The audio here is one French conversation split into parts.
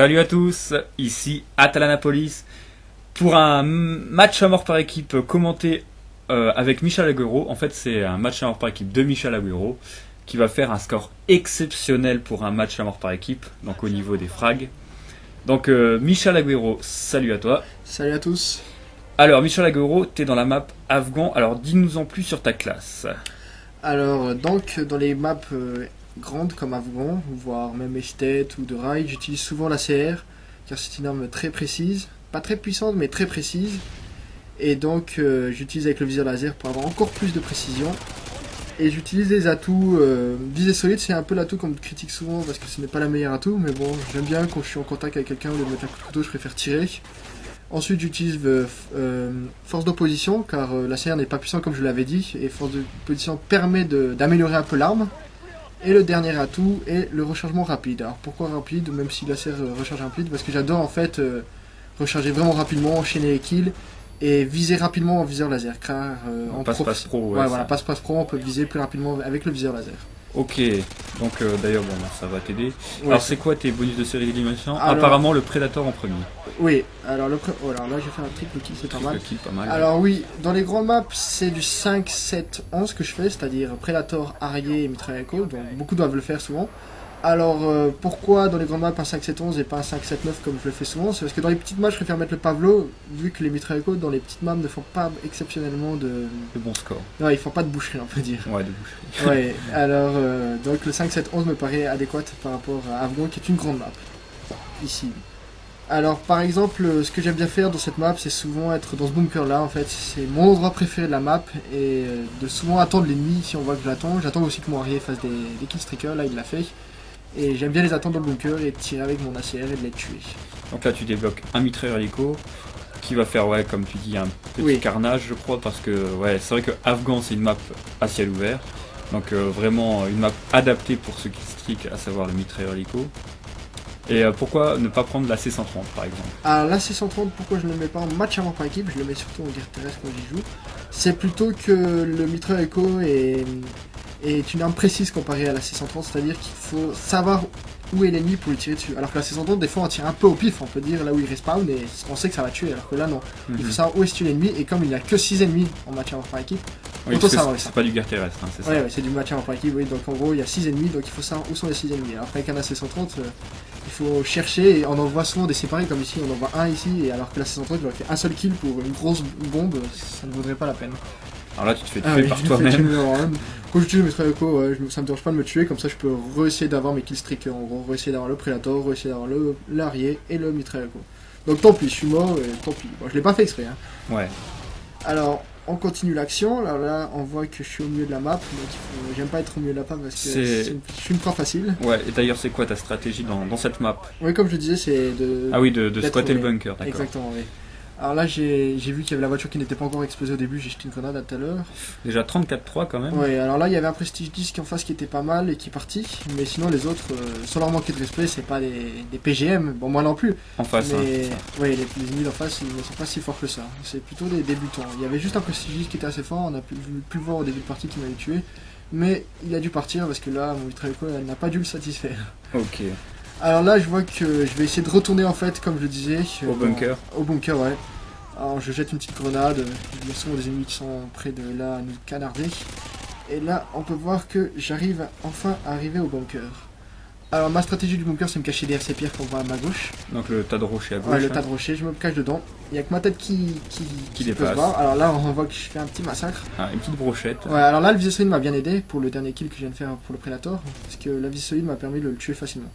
Salut à tous, ici Atalanapolis pour un match à mort par équipe commenté avec Michel Agüero. En fait, c'est un match à mort par équipe de Michel Agüero qui va faire un score exceptionnel pour un match à mort par équipe, donc au niveau des frags. Donc Michel Agüero, salut à toi. Salut à tous. Alors Michel Agüero, t'es dans la map Afghan, alors dis-nous en plus sur ta classe. Alors donc dans les maps grandes comme Afghan, voire même Estate ou de Raid, j'utilise souvent la CR car c'est une arme très précise, pas très puissante mais très précise. Et donc j'utilise avec le viseur laser pour avoir encore plus de précision. Et j'utilise des atouts, visée solide c'est un peu l'atout qu'on me critique souvent parce que ce n'est pas la meilleure atout, mais bon j'aime bien quand je suis en contact avec quelqu'un, au lieu de mettre un coup de couteau je préfère tirer. Ensuite j'utilise force d'opposition car la CR n'est pas puissante comme je l'avais dit et force d'opposition permet d'améliorer un peu l'arme. Et le dernier atout est le rechargement rapide. Alors pourquoi rapide même si la CR recharge rapide? Parce que j'adore en fait recharger vraiment rapidement, enchaîner les kills et viser rapidement en viseur laser car en passe pro, ouais, voilà, passe pro on peut viser plus rapidement avec le viseur laser. Ok, donc d'ailleurs bon, ça va t'aider. Ouais, alors c'est quoi tes bonus de série d'élimination? Alors, apparemment le Predator en premier. Oui, alors oh, alors là j'ai fait un triple kill, c'est pas mal. Kill, pas mal. Alors oui, dans les grandes maps c'est du 5, 7, 11 que je fais, c'est-à-dire Predator, Harrier et Mitrailleuse, donc beaucoup doivent le faire souvent. Alors pourquoi dans les grandes maps un 5, 7, 11 et pas un 5, 7, 9 comme je le fais souvent? C'est parce que dans les petites maps je préfère mettre le Pavlo, vu que les Mitrailleuse dans les petites maps ne font pas exceptionnellement de bons scores. Non, ils font pas de boucherie on peut dire. Ouais, de boucherie. Ouais, alors donc le 5, 7, 11 me paraît adéquat par rapport à Afghan qui est une grande map, ici. Alors par exemple, ce que j'aime bien faire dans cette map, c'est souvent être dans ce bunker là en fait, c'est mon endroit préféré de la map, et de souvent attendre l'ennemi si on voit que j'attends aussi que mon Harrier fasse des killstreakers, là il l'a fait, et j'aime bien les attendre dans le bunker et tirer avec mon ACR et de les tuer. Donc là tu débloques un mitrailleur hélico qui va faire, ouais, comme tu dis, un petit carnage je crois, parce que ouais, c'est vrai que Afghan c'est une map à ciel ouvert, donc vraiment une map adaptée pour ce killstreak, à savoir le mitrailleur hélico. Et pourquoi ne pas prendre la C130 par exemple? Alors la C130, pourquoi je ne le mets pas en match à mort par équipe, je le mets surtout en guerre terrestre quand j'y joue. C'est plutôt que le mitrailleur hélico est une arme précise comparée à la C130, c'est-à-dire qu'il faut savoir où est l'ennemi pour lui tirer dessus. Alors que la C130, des fois on tire un peu au pif, on peut dire là où il respawn et on sait que ça va tuer, alors que là non. Il faut savoir où est situé l'ennemi, et comme il n'y a que 6 ennemis en match à mort par équipe, oui, c'est pas du guerre terrestre, hein, c'est ça? Ouais, c'est du match à mort par équipe, oui, donc en gros il y a 6 ennemis, donc il faut savoir où sont les 6 ennemis. Alors qu'avec un AC130, il faut chercher, et on en voit souvent des séparés comme ici, on en voit un ici, et alors que la C130 il aurait fait un seul kill pour une grosse bombe, ça ne vaudrait pas la peine. Alors là tu te fais tuer par toi-même. Quand je tue mes Mitrailleuse, ça me dérange pas de me tuer, comme ça je peux re-essayer d'avoir mes killstreakers, en gros, re-essayer d'avoir le Predator, re-essayer d'avoir l'Harrier et le Mitrailleuse. Donc tant pis, je suis mort, et tant pis. Bon, je l'ai pas fait exprès. Hein. Ouais. Alors, on continue l'action. Alors là, on voit que je suis au milieu de la map, donc j'aime pas être au milieu de la map parce que je suis une proie facile. Ouais, et d'ailleurs, c'est quoi ta stratégie dans cette map? Oui, comme je disais, c'est de... Ah oui, de squatter le bunker, d'accord. Exactement, oui. Alors là, j'ai vu qu'il y avait la voiture qui n'était pas encore explosée au début, j'ai jeté une grenade à tout à l'heure. Déjà 34-3 quand même. Ouais, alors là, il y avait un Prestige 10 qui en face qui était pas mal et qui est parti, mais sinon les autres, sans leur manquer de respect, c'est pas des PGM, bon moi non plus. En face, mais hein, ouais, les ennemis en face, ils ne sont pas si forts que ça, c'est plutôt des débutants. Il y avait juste un Prestige 10 qui était assez fort, on a pu le voir au début de partie qui m'avait tué, mais il a dû partir parce que là, mon mitrailleur n'a pas dû le satisfaire. Ok. Alors là, je vois que je vais essayer de retourner en fait, comme je le disais. Au bunker. Au bunker, ouais. Alors je jette une petite grenade, il y a souvent des ennemis qui sont près de là à nous canarder. Et là on peut voir que j'arrive enfin à arriver au bunker. Alors ma stratégie du bunker c'est me cacher derrière ces pierres qu'on voit à ma gauche. Donc le tas de rochers à gauche. Ouais, le tas de rochers, je me cache dedans. Il n'y a que ma tête qui peut se voir. Alors là on voit que je fais un petit massacre. Ah, une petite brochette. Ouais, alors là le viseur solide m'a bien aidé pour le dernier kill que je viens de faire pour le Predator. Parce que la viseur solide m'a permis de le tuer facilement.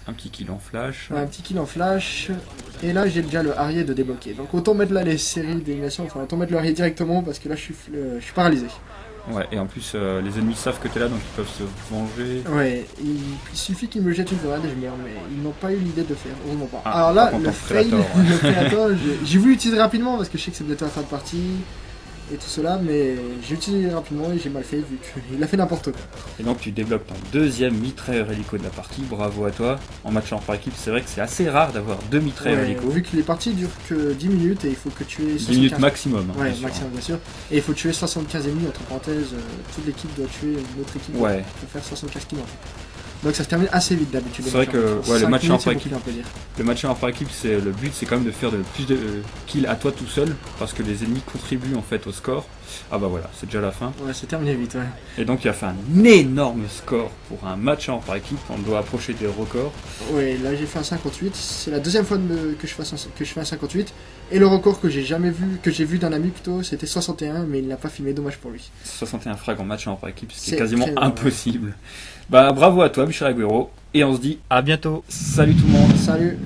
Un petit kill en flash. Ouais, un petit kill en flash. Et là j'ai déjà le Harrier de débloquer. Donc autant mettre là les séries d'élimination, enfin autant mettre le Harrier directement parce que là je suis paralysé. Ouais, et en plus les ennemis savent que t'es là donc ils peuvent se venger. Ouais, il suffit qu'ils me jettent une grenade et je meurs, mais ils n'ont pas eu l'idée de le faire, heureusement pas. Ah, alors là, le fail, le Predator, j'ai voulu l'utiliser rapidement parce que je sais que c'est bientôt la fin de partie et tout cela, mais j'ai utilisé rapidement et j'ai mal fait vu qu'il a fait n'importe quoi. Et donc tu débloques ton deuxième mitrailleur hélico de la partie, bravo à toi. En match en par équipe, c'est vrai que c'est assez rare d'avoir deux mitrailleurs hélico. Vu que les parties durent que 10 minutes et il faut que tu aies 75... 10 minutes maximum. Hein, ouais, bien maximum bien sûr. Et il faut tuer 75 ennemis, entre parenthèses, toute l'équipe doit tuer une autre équipe. Ouais. Il faut faire 75 kills en fait. Donc ça se termine assez vite d'habitude. C'est vrai que ouais, le match par équipe, on peut dire. le match par équipe, c'est le but, c'est quand même de faire plus de kills à toi tout seul, parce que les ennemis contribuent en fait au score. Ah bah voilà, c'est déjà la fin. Ouais, c'est terminé vite, ouais. Et donc il a fait un énorme score pour un match par équipe. On doit approcher des records. Ouais, là j'ai fait un 58. C'est la deuxième fois que je fais un 58. Et le record que j'ai jamais vu, que j'ai vu d'un ami plutôt, c'était 61, mais il n'a pas filmé, dommage pour lui. 61 frags en match par équipe, ce qui est C'est quasiment très impossible. Bah bravo à toi, Michel Agüero. Et on se dit À bientôt. salut tout le monde. Salut.